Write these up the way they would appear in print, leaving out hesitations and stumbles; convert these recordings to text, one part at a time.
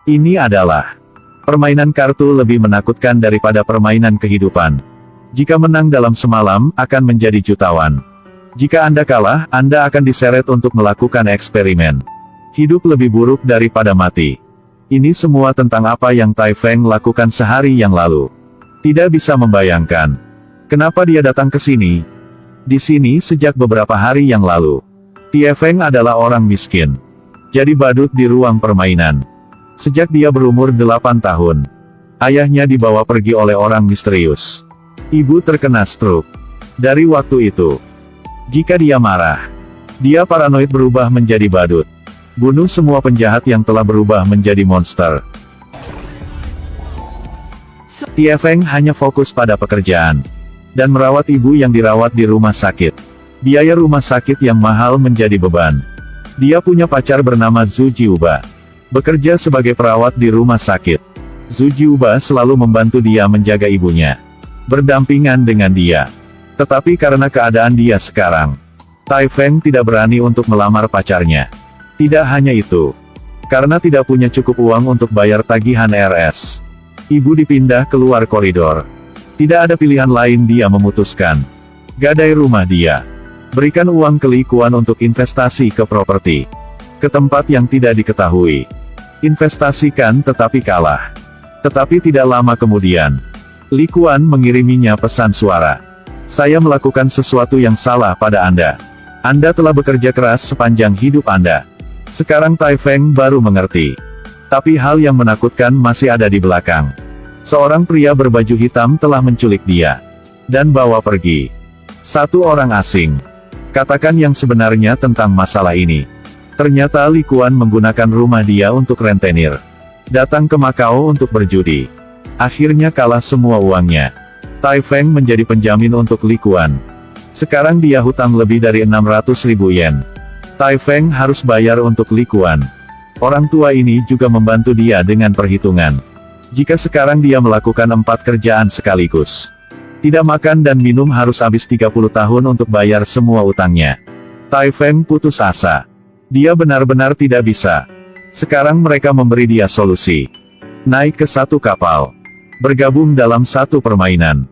Ini adalah permainan kartu lebih menakutkan daripada permainan kehidupan. Jika menang dalam semalam, akan menjadi jutawan. Jika Anda kalah, Anda akan diseret untuk melakukan eksperimen. Hidup lebih buruk daripada mati. Ini semua tentang apa yang Tai Feng lakukan sehari yang lalu. Tidak bisa membayangkan. Kenapa dia datang ke sini? Di sini sejak beberapa hari yang lalu. Tai Feng adalah orang miskin. Jadi badut di ruang permainan. Sejak dia berumur 8 tahun. Ayahnya dibawa pergi oleh orang misterius. Ibu terkena stroke. Dari waktu itu, jika dia marah, dia paranoid berubah menjadi badut. Bunuh semua penjahat yang telah berubah menjadi monster. Tai Feng hanya fokus pada pekerjaan. Dan merawat ibu yang dirawat di rumah sakit. Biaya rumah sakit yang mahal menjadi beban. Dia punya pacar bernama Zhu Jiuba. Bekerja sebagai perawat di rumah sakit. Zhu Jiuba selalu membantu dia menjaga ibunya. Berdampingan dengan dia. Tetapi karena keadaan dia sekarang, Tai Feng tidak berani untuk melamar pacarnya. Tidak hanya itu. Karena tidak punya cukup uang untuk bayar tagihan RS. Ibu dipindah keluar koridor. Tidak ada pilihan lain, dia memutuskan. Gadai rumah dia. Berikan uang ke Li Kuan untuk investasi ke properti. Ke tempat yang tidak diketahui. Investasikan tetapi kalah. Tetapi tidak lama kemudian, Li Kuan mengiriminya pesan suara. Saya melakukan sesuatu yang salah pada Anda. Anda telah bekerja keras sepanjang hidup Anda. Sekarang Tai Feng baru mengerti. Tapi hal yang menakutkan masih ada di belakang. Seorang pria berbaju hitam telah menculik dia. Dan bawa pergi. Satu orang asing. Katakan yang sebenarnya tentang masalah ini. Ternyata Li Kuan menggunakan rumah dia untuk rentenir. Datang ke Makau untuk berjudi. Akhirnya kalah semua uangnya. Tai Feng menjadi penjamin untuk Li Kuan. Sekarang dia hutang lebih dari 600.000 yen. Tai Feng harus bayar untuk Li Kuan. Orang tua ini juga membantu dia dengan perhitungan. Jika sekarang dia melakukan 4 kerjaan sekaligus. Tidak makan dan minum harus habis 30 tahun untuk bayar semua utangnya. Tai Feng putus asa. Dia benar-benar tidak bisa. Sekarang mereka memberi dia solusi. Naik ke satu kapal. Bergabung dalam satu permainan.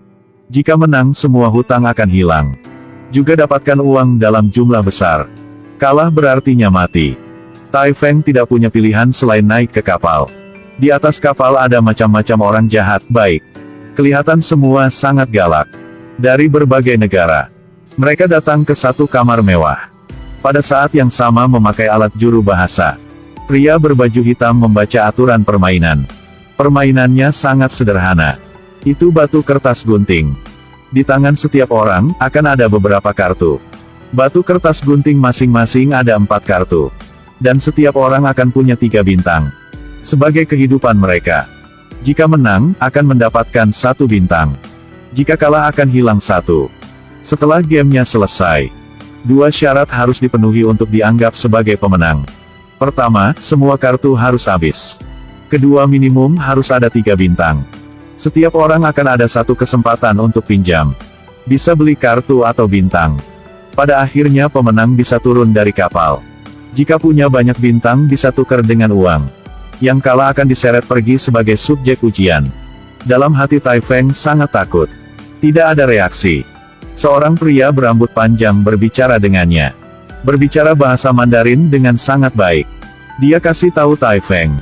Jika menang semua hutang akan hilang. Juga dapatkan uang dalam jumlah besar. Kalah berartinya mati. Tai Feng tidak punya pilihan selain naik ke kapal. Di atas kapal ada macam-macam orang jahat, baik. Kelihatan semua sangat galak. Dari berbagai negara. Mereka datang ke satu kamar mewah. Pada saat yang sama memakai alat juru bahasa. Pria berbaju hitam membaca aturan permainan. Permainannya sangat sederhana. Itu batu kertas gunting. Di tangan setiap orang, akan ada beberapa kartu. Batu kertas gunting masing-masing ada 4 kartu. Dan setiap orang akan punya 3 bintang. Sebagai kehidupan mereka. Jika menang, akan mendapatkan 1 bintang. Jika kalah akan hilang 1. Setelah gamenya selesai, 2 syarat harus dipenuhi untuk dianggap sebagai pemenang. Pertama, semua kartu harus habis. Kedua, minimum harus ada 3 bintang. Setiap orang akan ada 1 kesempatan untuk pinjam. Bisa beli kartu atau bintang. Pada akhirnya pemenang bisa turun dari kapal. Jika punya banyak bintang bisa tukar dengan uang. Yang kalah akan diseret pergi sebagai subjek ujian. Dalam hati Tai Feng sangat takut. Tidak ada reaksi. Seorang pria berambut panjang berbicara dengannya. Berbicara bahasa Mandarin dengan sangat baik. Dia kasih tahu Tai Feng.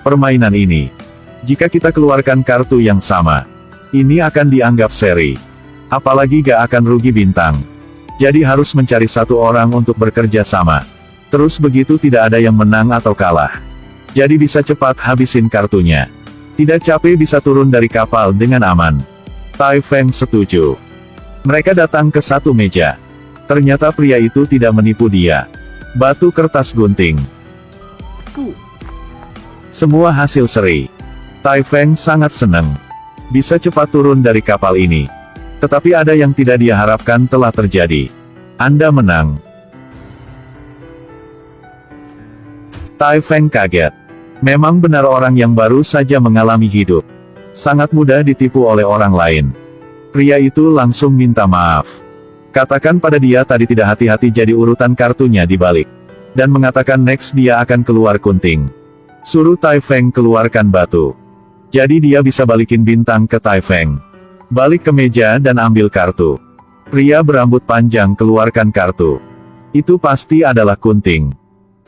Permainan ini. Jika kita keluarkan kartu yang sama. Ini akan dianggap seri. Apalagi gak akan rugi bintang. Jadi harus mencari 1 orang untuk bekerja sama. Terus begitu tidak ada yang menang atau kalah. Jadi bisa cepat habisin kartunya. Tidak capek bisa turun dari kapal dengan aman. Tai Feng setuju. Mereka datang ke satu meja. Ternyata pria itu tidak menipu dia. Batu kertas gunting. Semua hasil seri. Tai Feng sangat senang. Bisa cepat turun dari kapal ini. Tetapi ada yang tidak dia harapkan telah terjadi. Anda menang. Tai Feng kaget. Memang benar orang yang baru saja mengalami hidup. Sangat mudah ditipu oleh orang lain. Pria itu langsung minta maaf. Katakan pada dia tadi tidak hati-hati jadi urutan kartunya dibalik. Dan mengatakan next dia akan keluar kunting. Suruh Tai Feng keluarkan batu. Jadi dia bisa balikin bintang ke Tai Feng. Balik ke meja dan ambil kartu. Pria berambut panjang keluarkan kartu. Itu pasti adalah Kunting.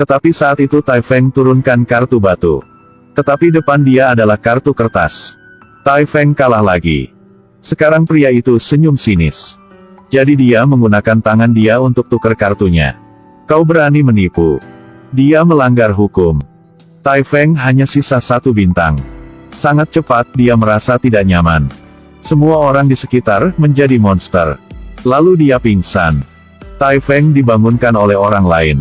Tetapi saat itu Tai Feng turunkan kartu batu. Tetapi depan dia adalah kartu kertas. Tai Feng kalah lagi. Sekarang pria itu senyum sinis. Jadi dia menggunakan tangan dia untuk tukar kartunya. Kau berani menipu. Dia melanggar hukum. Tai Feng hanya sisa 1 bintang. Sangat cepat dia merasa tidak nyaman. Semua orang di sekitar menjadi monster. Lalu dia pingsan. Tai Feng dibangunkan oleh orang lain.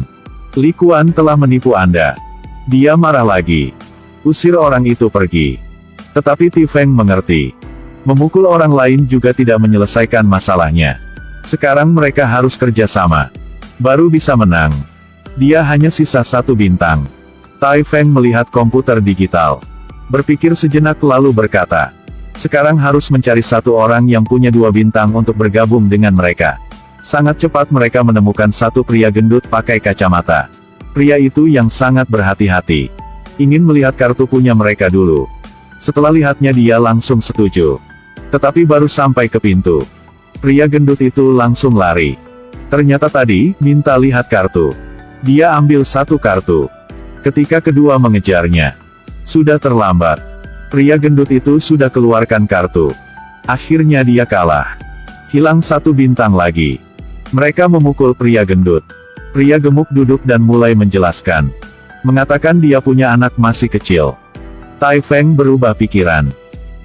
Li Kuan telah menipu Anda. Dia marah lagi. Usir orang itu pergi. Tetapi Ti Feng mengerti. Memukul orang lain juga tidak menyelesaikan masalahnya. Sekarang mereka harus kerjasama. Baru bisa menang. Dia hanya sisa 1 bintang. Tai Feng melihat komputer digital. Berpikir sejenak lalu berkata, sekarang harus mencari 1 orang yang punya 2 bintang untuk bergabung dengan mereka. Sangat cepat mereka menemukan 1 pria gendut pakai kacamata. Pria itu yang sangat berhati-hati. Ingin melihat kartu punya mereka dulu. Setelah lihatnya dia langsung setuju. Tetapi baru sampai ke pintu. Pria gendut itu langsung lari. Ternyata tadi, minta lihat kartu. Dia ambil 1 kartu. Ketika kedua mengejarnya, sudah terlambat. Pria gendut itu sudah keluarkan kartu. Akhirnya dia kalah. Hilang 1 bintang lagi. Mereka memukul pria gendut. Pria gemuk duduk dan mulai menjelaskan. Mengatakan dia punya anak masih kecil. Tai Feng berubah pikiran.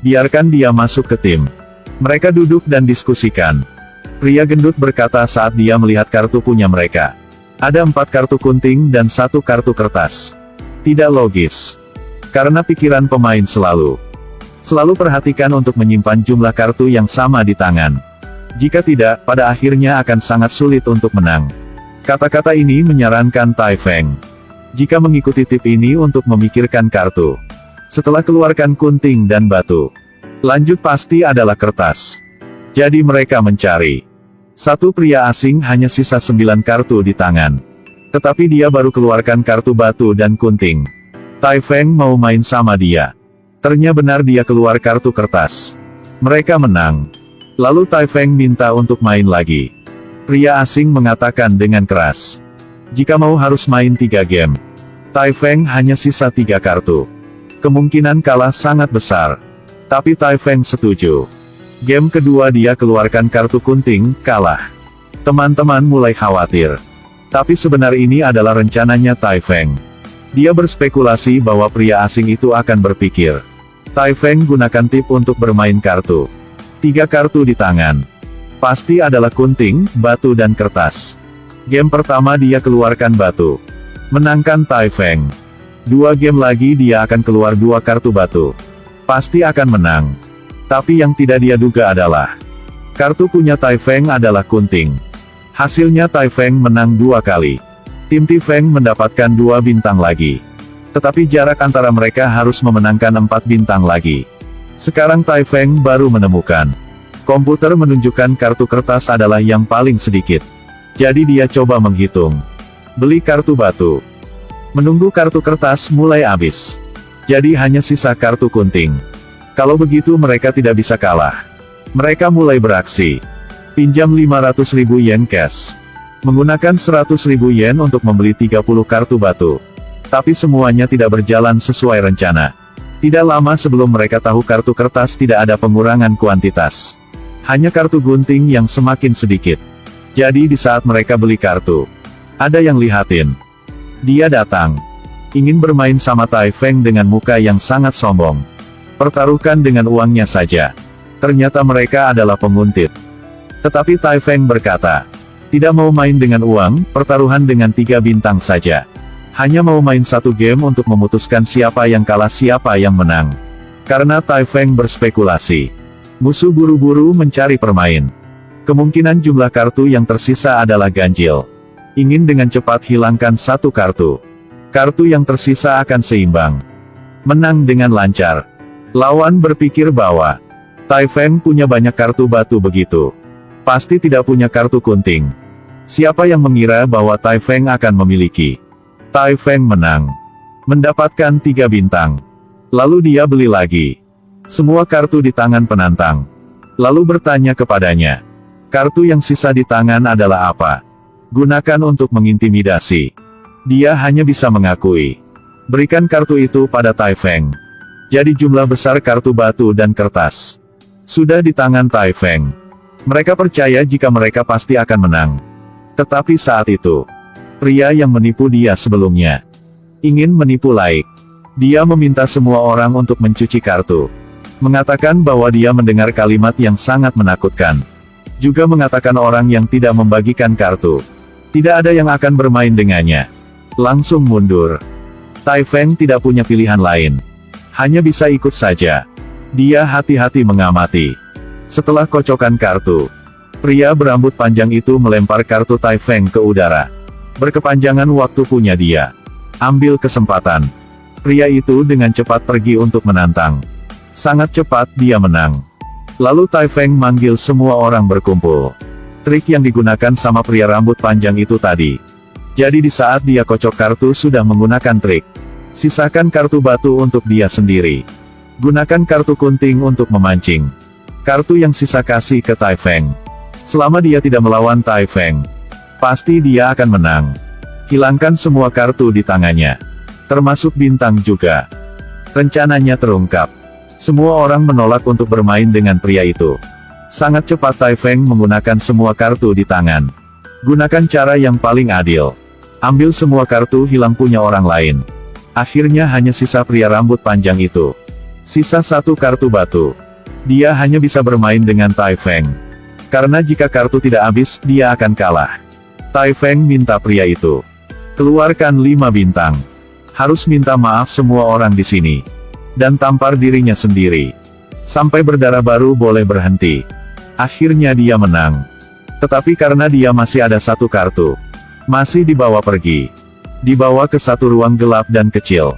Biarkan dia masuk ke tim. Mereka duduk dan diskusikan. Pria gendut berkata saat dia melihat kartu punya mereka. Ada 4 kartu Kunting dan 1 kartu kertas. Tidak logis. Karena pikiran pemain selalu perhatikan untuk menyimpan jumlah kartu yang sama di tangan. Jika tidak, pada akhirnya akan sangat sulit untuk menang. Kata-kata ini menyarankan Tai Feng. Jika mengikuti tip ini untuk memikirkan kartu. Setelah keluarkan Kunting dan batu. Lanjut pasti adalah kertas. Jadi mereka mencari. 1 pria asing hanya sisa 9 kartu di tangan. Tetapi dia baru keluarkan kartu batu dan Kunting. Tai Feng mau main sama dia. Ternyata benar dia keluar kartu kertas. Mereka menang. Lalu Tai Feng minta untuk main lagi. Pria asing mengatakan dengan keras. Jika mau harus main 3 game. Tai Feng hanya sisa 3 kartu. Kemungkinan kalah sangat besar. Tapi Tai Feng setuju. Game kedua dia keluarkan kartu Kunting, kalah. Teman-teman mulai khawatir. Tapi sebenarnya ini adalah rencananya Tai Feng. Dia berspekulasi bahwa pria asing itu akan berpikir. Tai Feng gunakan tip untuk bermain kartu. 3 kartu di tangan. Pasti adalah Kunting, batu dan kertas. Game pertama dia keluarkan batu. Menangkan Tai Feng. 2 game lagi dia akan keluar 2 kartu batu. Pasti akan menang. Tapi yang tidak dia duga adalah kartu punya Tai Feng adalah Kunting. Hasilnya Tai Feng menang 2 kali. Tim Ti Feng mendapatkan 2 bintang lagi. Tetapi jarak antara mereka harus memenangkan 4 bintang lagi. Sekarang Tai Feng baru menemukan. Komputer menunjukkan kartu kertas adalah yang paling sedikit. Jadi dia coba menghitung. Beli kartu batu. Menunggu kartu kertas mulai habis. Jadi hanya sisa kartu Kunting. Kalau begitu mereka tidak bisa kalah. Mereka mulai beraksi. Pinjam 500.000 yen cash. Menggunakan 100.000 yen untuk membeli 30 kartu batu. Tapi semuanya tidak berjalan sesuai rencana. Tidak lama sebelum mereka tahu kartu kertas tidak ada pengurangan kuantitas. Hanya kartu gunting yang semakin sedikit. Jadi di saat mereka beli kartu, ada yang lihatin. Dia datang. Ingin bermain sama Tai Feng dengan muka yang sangat sombong. Pertaruhkan dengan uangnya saja. Ternyata mereka adalah penguntit. Tetapi Tai Feng berkata, tidak mau main dengan uang, pertaruhan dengan 3 bintang saja. Hanya mau main 1 game untuk memutuskan siapa yang kalah siapa yang menang. Karena Tai Feng berspekulasi. Musuh buru-buru mencari permain. Kemungkinan jumlah kartu yang tersisa adalah ganjil. Ingin dengan cepat hilangkan 1 kartu. Kartu yang tersisa akan seimbang. Menang dengan lancar. Lawan berpikir bahwa Tai Feng punya banyak kartu batu begitu. Pasti tidak punya kartu Kunting. Siapa yang mengira bahwa Tai Feng akan memiliki? Tai Feng menang. Mendapatkan 3 bintang. Lalu dia beli lagi semua kartu di tangan penantang. Lalu bertanya kepadanya, kartu yang sisa di tangan adalah apa? Gunakan untuk mengintimidasi. Dia hanya bisa mengakui. Berikan kartu itu pada Tai Feng. Jadi jumlah besar kartu batu dan kertas sudah di tangan Tai Feng. Mereka percaya jika mereka pasti akan menang. Tetapi saat itu, pria yang menipu dia sebelumnya ingin menipu Laik. Dia meminta semua orang untuk mencuci kartu. Mengatakan bahwa dia mendengar kalimat yang sangat menakutkan. Juga mengatakan orang yang tidak membagikan kartu tidak ada yang akan bermain dengannya. Langsung mundur. Tai Feng tidak punya pilihan lain. Hanya bisa ikut saja. Dia hati-hati mengamati. Setelah kocokan kartu, pria berambut panjang itu melempar kartu Tai Feng ke udara. Berkepanjangan waktu punya dia. Ambil kesempatan. Pria itu dengan cepat pergi untuk menantang. Sangat cepat dia menang. Lalu Tai Feng manggil semua orang berkumpul. Trik yang digunakan sama pria rambut panjang itu tadi. Jadi di saat dia kocok kartu sudah menggunakan trik. Sisakan kartu batu untuk dia sendiri. Gunakan kartu kunting untuk memancing. Kartu yang sisa kasih ke Tai Feng. Selama dia tidak melawan Tai Feng, pasti dia akan menang. Hilangkan semua kartu di tangannya. Termasuk bintang juga. Rencananya terungkap. Semua orang menolak untuk bermain dengan pria itu. Sangat cepat Tai Feng menggunakan semua kartu di tangan. Gunakan cara yang paling adil. Ambil semua kartu hilang punya orang lain. Akhirnya hanya sisa pria rambut panjang itu. Sisa 1 kartu batu. Dia hanya bisa bermain dengan Tai Feng. Karena jika kartu tidak habis, dia akan kalah. Tai Feng minta pria itu keluarkan 5 bintang. Harus minta maaf semua orang di sini. Dan tampar dirinya sendiri. Sampai berdarah baru boleh berhenti. Akhirnya dia menang. Tetapi karena dia masih ada 1 kartu, masih dibawa pergi. Dibawa ke 1 ruang gelap dan kecil.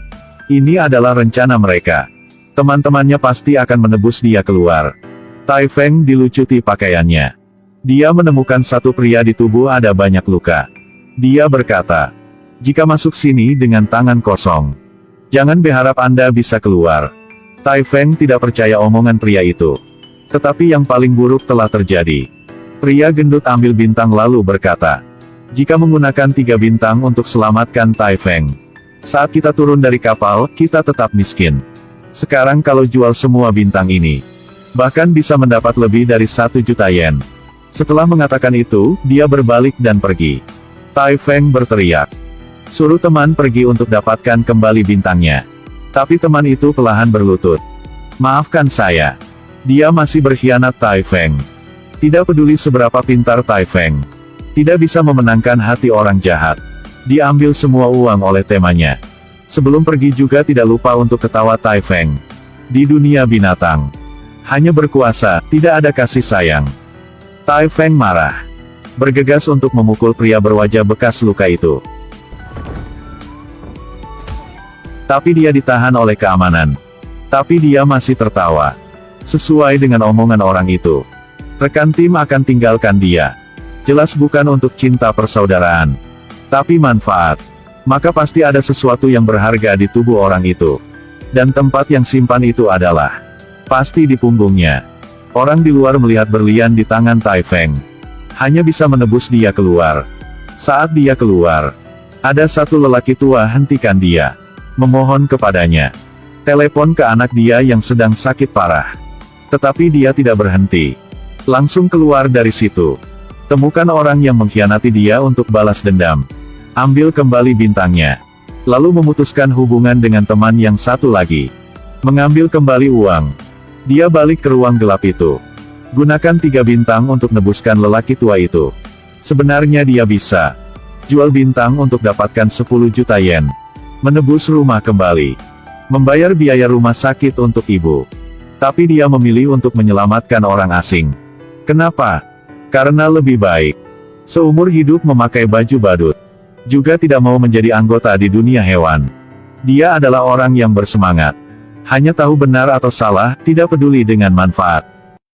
Ini adalah rencana mereka. Teman-temannya pasti akan menebus dia keluar. Tai Feng dilucuti pakaiannya. Dia menemukan 1 pria di tubuh ada banyak luka. Dia berkata, jika masuk sini dengan tangan kosong, jangan berharap Anda bisa keluar. Tai Feng tidak percaya omongan pria itu. Tetapi yang paling buruk telah terjadi. Pria gendut ambil bintang lalu berkata, jika menggunakan 3 bintang untuk selamatkan Tai Feng, saat kita turun dari kapal, kita tetap miskin. Sekarang kalau jual semua bintang ini, bahkan bisa mendapat lebih dari 1 juta yen. Setelah mengatakan itu, dia berbalik dan pergi. Tai Feng berteriak, suruh teman pergi untuk dapatkan kembali bintangnya. Tapi teman itu perlahan berlutut. Maafkan saya. Dia masih berkhianat Tai Feng. Tidak peduli seberapa pintar Tai Feng. Tidak bisa memenangkan hati orang jahat. Diambil semua uang oleh temannya. Sebelum pergi juga tidak lupa untuk ketawa Tai Feng. Di dunia binatang, hanya berkuasa, tidak ada kasih sayang. Tai Feng marah. Bergegas untuk memukul pria berwajah bekas luka itu. Tapi dia ditahan oleh keamanan. Tapi dia masih tertawa. Sesuai dengan omongan orang itu, rekan tim akan tinggalkan dia. Jelas bukan untuk cinta persaudaraan, tapi manfaat. Maka pasti ada sesuatu yang berharga di tubuh orang itu. Dan tempat yang simpan itu adalah pasti di punggungnya. Orang di luar melihat berlian di tangan Tai Feng. Hanya bisa menebus dia keluar. Saat dia keluar, ada 1 lelaki tua hentikan dia. Memohon kepadanya. Telepon ke anak dia yang sedang sakit parah. Tetapi dia tidak berhenti. Langsung keluar dari situ. Temukan orang yang mengkhianati dia untuk balas dendam. Ambil kembali bintangnya. Lalu memutuskan hubungan dengan teman yang 1 lagi. Mengambil kembali uang. Dia balik ke ruang gelap itu. Gunakan 3 bintang untuk nebuskan lelaki tua itu. Sebenarnya dia bisa jual bintang untuk dapatkan 10 juta yen. Menebus rumah kembali. Membayar biaya rumah sakit untuk ibu. Tapi dia memilih untuk menyelamatkan orang asing. Kenapa? Karena lebih baik seumur hidup memakai baju badut. Juga tidak mau menjadi anggota di dunia hewan. Dia adalah orang yang bersemangat. Hanya tahu benar atau salah, tidak peduli dengan manfaat.